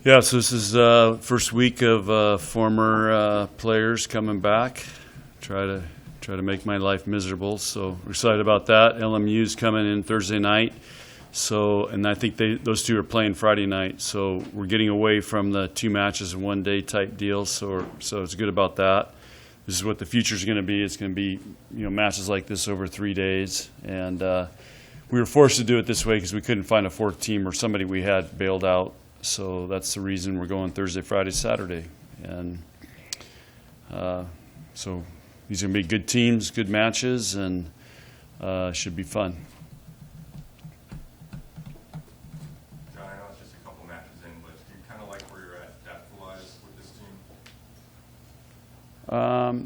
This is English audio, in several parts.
Yeah, so this is first week of former players coming back. Try to make my life miserable. So we're excited about that. LMU's coming in Thursday night. So, and I think those two are playing Friday night. So we're getting away from the 2 matches in 1 day type deal. So it's good about that. This is what the future is going to be. It's going to be, matches like this over 3 days. And we were forced to do it this way because we couldn't find a 4th team or somebody we had bailed out. So that's the reason we're going Thursday, Friday, Saturday. And so these are going to be good teams, good matches, and should be fun. John, I know it's just a couple matches in, but do you kind of like where you're at depth-wise with this team?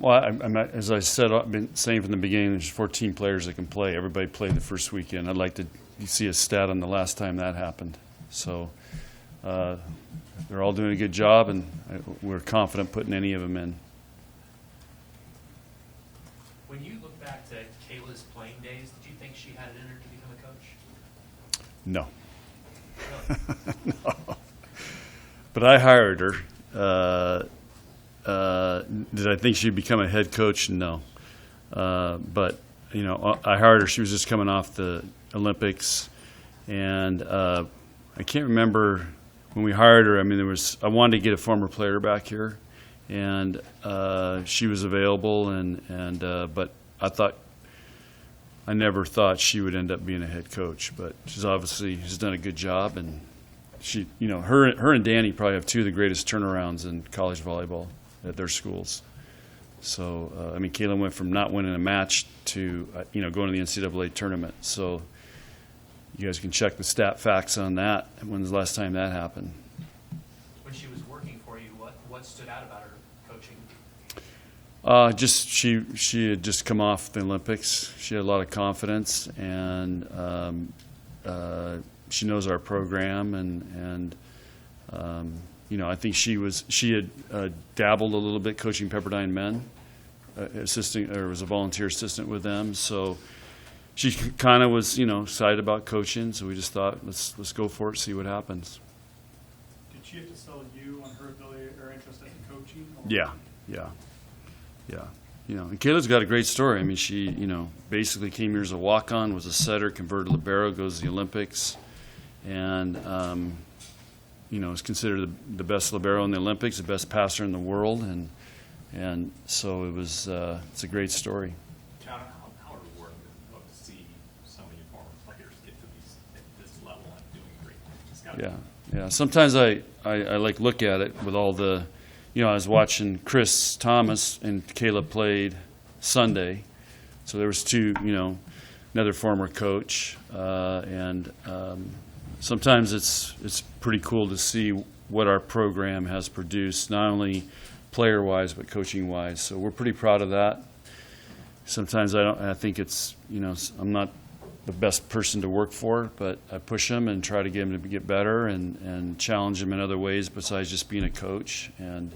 Well, as I said, I've been saying from the beginning, there's 14 players that can play. Everybody played the first weekend. I'd like to see a stat on the last time that happened. So they're all doing a good job, and we're confident putting any of them in. When you look back to Kayla's playing days, did you think she had it in her to become a coach? No. No. But I hired her. Did I think she'd become a head coach? No. But, I hired her. She was just coming off the Olympics, and I can't remember when we hired her. I mean, I wanted to get a former player back here, and she was available, but I never thought she would end up being a head coach. But she's done a good job, and she, her and Danny probably have 2 of the greatest turnarounds in college volleyball at their schools. So, Kayla went from not winning a match to, going to the NCAA tournament. So you guys can check the stat facts on that. When's the last time that happened? When she was working for you, what stood out about her coaching? She had just come off the Olympics. She had a lot of confidence, and she knows our program, and I think she had dabbled a little bit coaching Pepperdine men, was a volunteer assistant with them. So she kind of was, excited about coaching. So we just thought, let's go for it, see what happens. Did she have to sell you on her ability or interest in coaching? Yeah. And Kayla's got a great story. She, basically came here as a walk-on, was a setter, converted libero, goes to the Olympics, and is considered the best libero in the Olympics, the best passer in the world, and so it's a great story. John, how rewarding is it to see some of your former players get to this level and doing great? It's gotta be. Yeah. Sometimes I look at it with all the, I was watching Chris Thomas and Kayla played Sunday, so there was 2, another former coach, and sometimes it's pretty cool to see what our program has produced, not only player-wise but coaching-wise. So we're pretty proud of that. Sometimes I think it's, I'm not the best person to work for, but I push them and try to get them to get better and challenge them in other ways besides just being a coach. And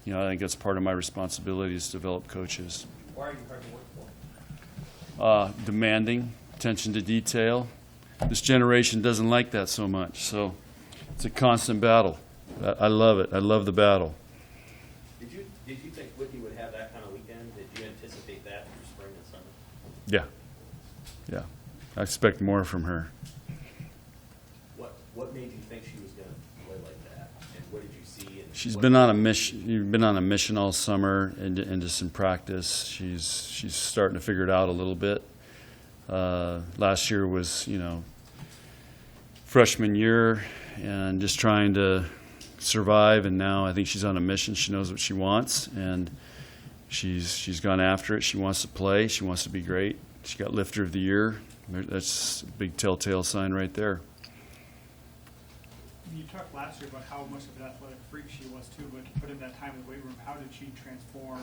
I think that's part of my responsibility is to develop coaches. Why are you hard to work for? Demanding, attention to detail. This generation doesn't like that so much, so it's a constant battle. I love it. I love the battle. Did you think Whitney would have that kind of weekend? Did you anticipate that through spring and summer? Yeah. I expect more from her. What made you think she was going to play like that? And what did you see? She's been on a mission. You've been on a mission all summer and just in practice. She's starting to figure it out a little bit. Last year was, freshman year and just trying to survive, and now I think she's on a mission. She knows what she wants, and she's gone after it. She wants to play. She wants to be great. She got lifter of the year. That's a big telltale sign right there. You talked last year about how much of an athletic freak she was too, but to put in that time in the weight room, how did she transform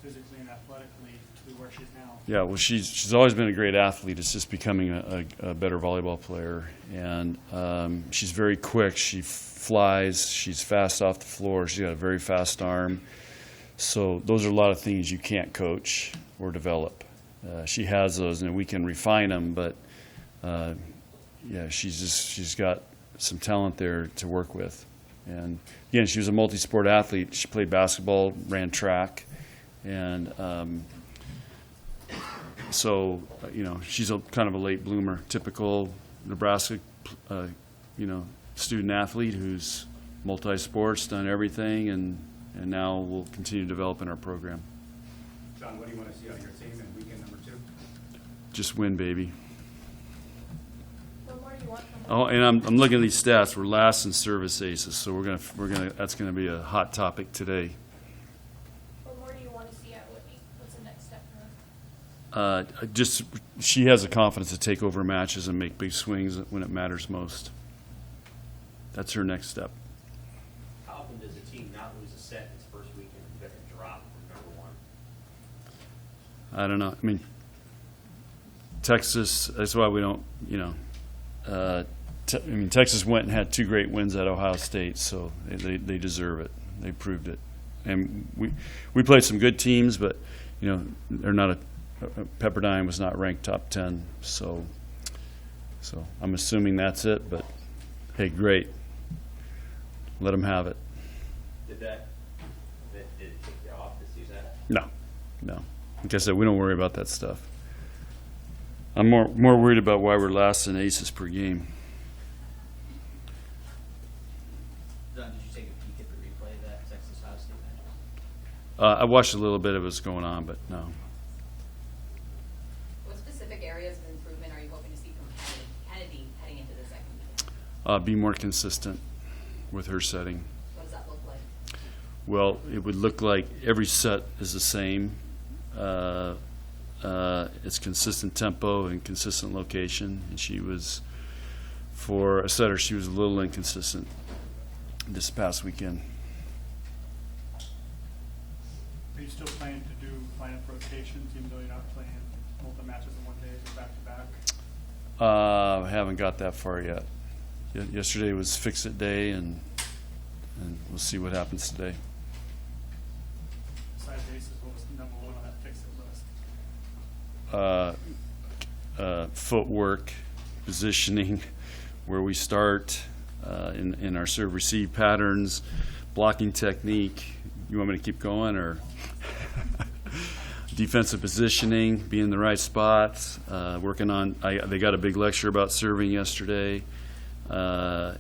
physically and athletically to where she's now? Yeah, well, she's always been a great athlete. It's just becoming a better volleyball player, and she's very quick. She flies. She's fast off the floor. She's got a very fast arm. So those are a lot of things you can't coach or develop. She has those, and we can refine them. But she's got some talent there to work with, And again, she was a multi-sport athlete. She played basketball, ran track, and so she's kind of a late bloomer, typical Nebraska, student athlete who's multi-sports, done everything, and now will continue to develop in our program. John, what do you want to see out of your team in weekend number 2? Just win, baby. What more do you want from Oh, and I'm looking at these stats. We're last in service aces, so that's gonna be a hot topic today. What more do you want to see out of Whitney? What's the next step for her? Just she has the confidence to take over matches and make big swings when it matters most. That's her next step. How often does a team not lose a set in its first weekend and get a drop from number 1? I don't know. I mean, Texas. That's why we don't. Texas went and had 2 great wins at Ohio State, so they deserve it. They proved it. And we played some good teams, but they're not Pepperdine was not ranked top 10, so I'm assuming that's it. But hey, great. Let them have it. Did it take you off to see that? No. Like I said, we don't worry about that stuff. I'm more worried about why we're last in aces per game. Don, did you take a peek at the replay of that Texas Ohio State match? I watched a little bit of what's going on, but no. What specific areas of improvement are you hoping to see from Kennedy heading into the second weekend? Be more consistent with her setting. What does that look like? Well, it would look like every set is the same. It's consistent tempo and consistent location. And she was, for a setter, she was a little inconsistent this past weekend. Are you still planning to do lineup rotations, even though you're not playing multiple matches in one day or back to back? I haven't got that far yet. Yesterday was fix-it day, and we'll see what happens today. Besides aces, what was number 1 on that fix-it list? Footwork, positioning, where we start in our serve receive patterns, blocking technique. You want me to keep going, or defensive positioning, be in the right spots, working on. They got a big lecture about serving yesterday, that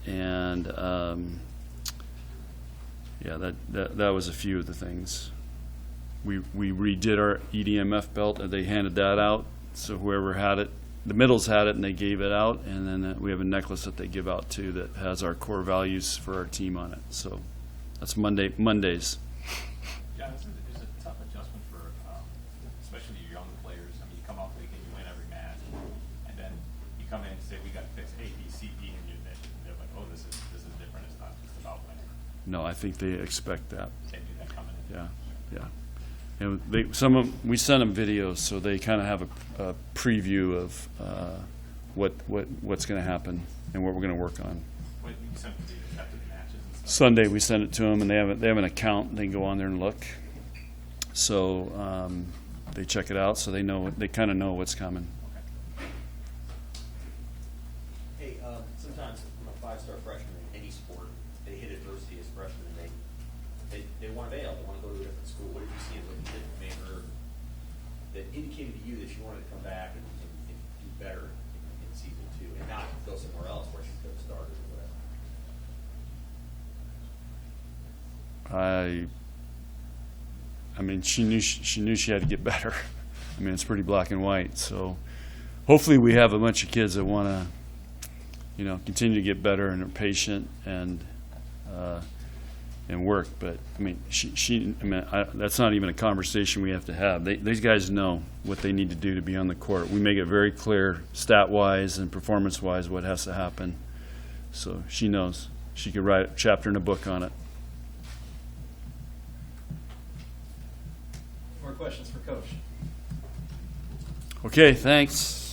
was a few of the things. We redid our EDMF belt, and they handed that out. So whoever had it, the middles had it, and they gave it out. And then we have a necklace that they give out too that has our core values for our team on it. So that's Mondays. Yeah, it's a tough adjustment for, especially your young players. I mean, you come off weekend, you win every match, and then you come in and say, we got to fix A, B, C, D, and they're like, oh, this is different. It's not just about winning. No, I think they expect that. They knew that coming in. Yeah. And we sent them videos, so they kind of have a preview of what's going to happen and what we're going to work on. What, you sent them videos after the matches and stuff? Sunday we send it to them, and they have an account. They can go on there and look. So they check it out, so they kind of know what's coming. Hey, sometimes from a 5-star freshman in any sport, they hit adversity as freshmen, and they want to bail. They want to go to a different school. What did you see in what you did that made her, that indicated to you that she wanted to come back and do better in season 2, and not go somewhere else where she could have started or whatever? I mean, she knew she had to get better. I mean, it's pretty black and white. So hopefully we have a bunch of kids that want to, continue to get better and are patient and work. But I mean, that's not even a conversation we have to have. These guys know what they need to do to be on the court. We make it very clear, stat-wise and performance-wise, what has to happen. So she knows. She could write a chapter in a book on it. More questions for Coach? Okay, thanks.